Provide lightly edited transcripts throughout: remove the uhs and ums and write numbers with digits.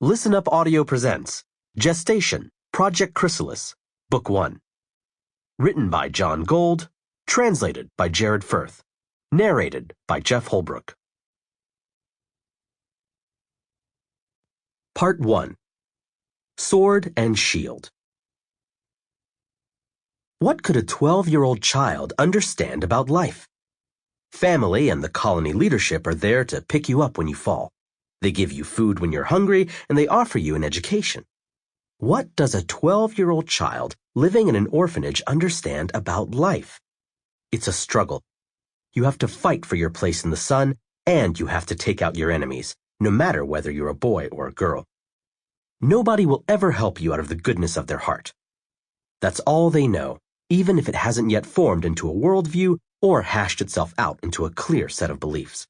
Listen Up Audio presents Gestation, Project Chrysalis, Book 1. Written by John Gold, translated by Jared Firth, narrated by Jeff Holbrook. Part 1. Sword and Shield. What could a 12-year-old child understand about life? Family and the colony leadership are there to pick you up when you fall. They give you food when you're hungry, and they offer you an education. What does a 12-year-old child living in an orphanage understand about life? It's a struggle. You have to fight for your place in the sun, and you have to take out your enemies, no matter whether you're a boy or a girl. Nobody will ever help you out of the goodness of their heart. That's all they know, even if it hasn't yet formed into a worldview or hashed itself out into a clear set of beliefs.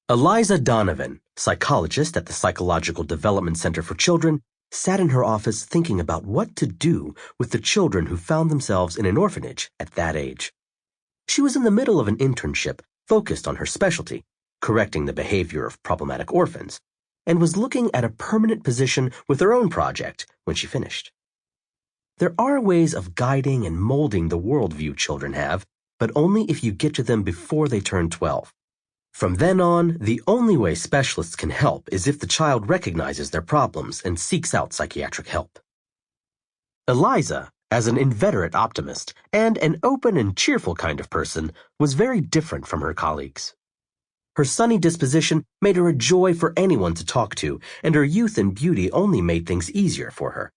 Eliza Donovan, psychologist at the Psychological Development Center for Children, sat in her office thinking about what to do with the children who found themselves in an orphanage at that age. She was in the middle of an internship focused on her specialty, correcting the behavior of problematic orphans, and was looking at a permanent position with her own project when she finished. There are ways of guiding and molding the worldview children have, but only if you get to them before they turn 12. From then on, the only way specialists can help is if the child recognizes their problems and seeks out psychiatric help. Eliza, as an inveterate optimist and an open and cheerful kind of person, was very different from her colleagues. Her sunny disposition made her a joy for anyone to talk to, and her youth and beauty only made things easier for her.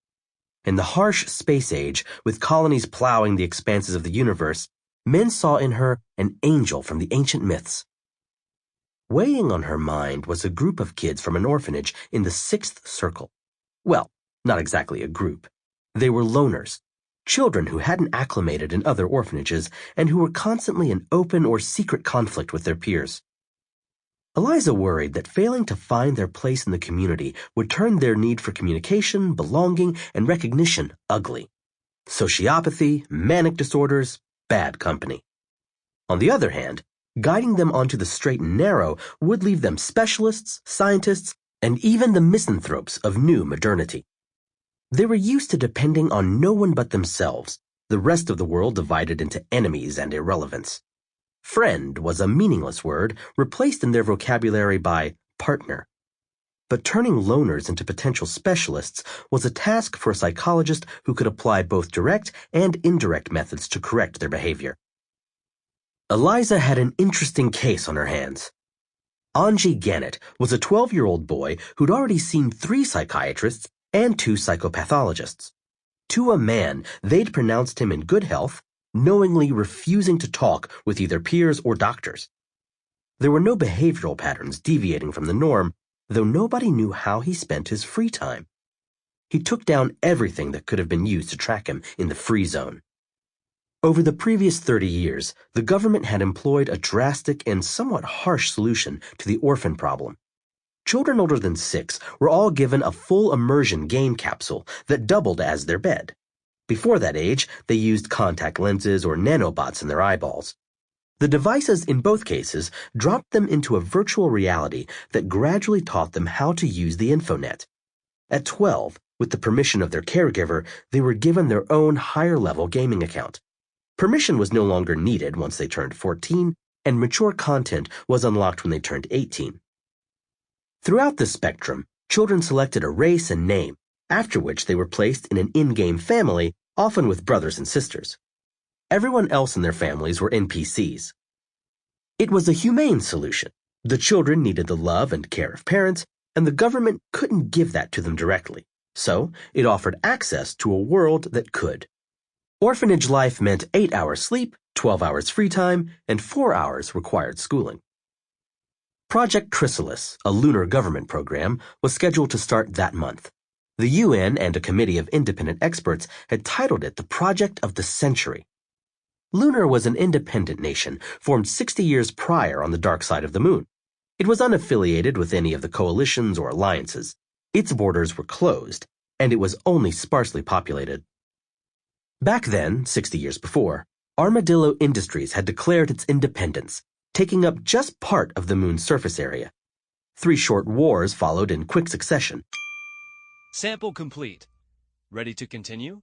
In the harsh space age, with colonies plowing the expanses of the universe, men saw in her an angel from the ancient myths. Weighing on her mind was a group of kids from an orphanage in the 6th circle. Well, not exactly a group. They were loners, children who hadn't acclimated in other orphanages and who were constantly in open or secret conflict with their peers. Eliza worried that failing to find their place in the community would turn their need for communication, belonging, and recognition ugly. Sociopathy, manic disorders, bad company. On the other hand, guiding them onto the straight and narrow would leave them specialists, scientists, and even the misanthropes of new modernity. They were used to depending on no one but themselves, the rest of the world divided into enemies and irrelevance. Friend was a meaningless word replaced in their vocabulary by partner. But turning loners into potential specialists was a task for a psychologist who could apply both direct and indirect methods to correct their behavior. Eliza had an interesting case on her hands. Anji Gannett was a 12-year-old boy who'd already seen 3 psychiatrists and 2 psychopathologists. To a man, they'd pronounced him in good health, knowingly refusing to talk with either peers or doctors. There were no behavioral patterns deviating from the norm, though nobody knew how he spent his free time. He took down everything that could have been used to track him in the free zone. Over the previous 30 years, the government had employed a drastic and somewhat harsh solution to the orphan problem. Children older than 6 were all given a full immersion game capsule that doubled as their bed. Before that age, they used contact lenses or nanobots in their eyeballs. The devices in both cases dropped them into a virtual reality that gradually taught them how to use the infonet. At 12, with the permission of their caregiver, they were given their own higher-level gaming account. Permission was no longer needed once they turned 14, and mature content was unlocked when they turned 18. Throughout the spectrum, children selected a race and name, after which they were placed in an in-game family, often with brothers and sisters. Everyone else in their families were NPCs. It was a humane solution. The children needed the love and care of parents, and the government couldn't give that to them directly, so it offered access to a world that could. Orphanage life meant 8 hours sleep, 12 hours free time, and 4 hours required schooling. Project Chrysalis, a lunar government program, was scheduled to start that month. The UN and a committee of independent experts had titled it the Project of the Century. Lunar was an independent nation formed 60 years prior on the dark side of the moon. It was unaffiliated with any of the coalitions or alliances. Its borders were closed, and it was only sparsely populated. Back then, 60 years before, Armadillo Industries had declared its independence, taking up just part of the moon's surface area. 3 short wars followed in quick succession. Sample complete. Ready to continue?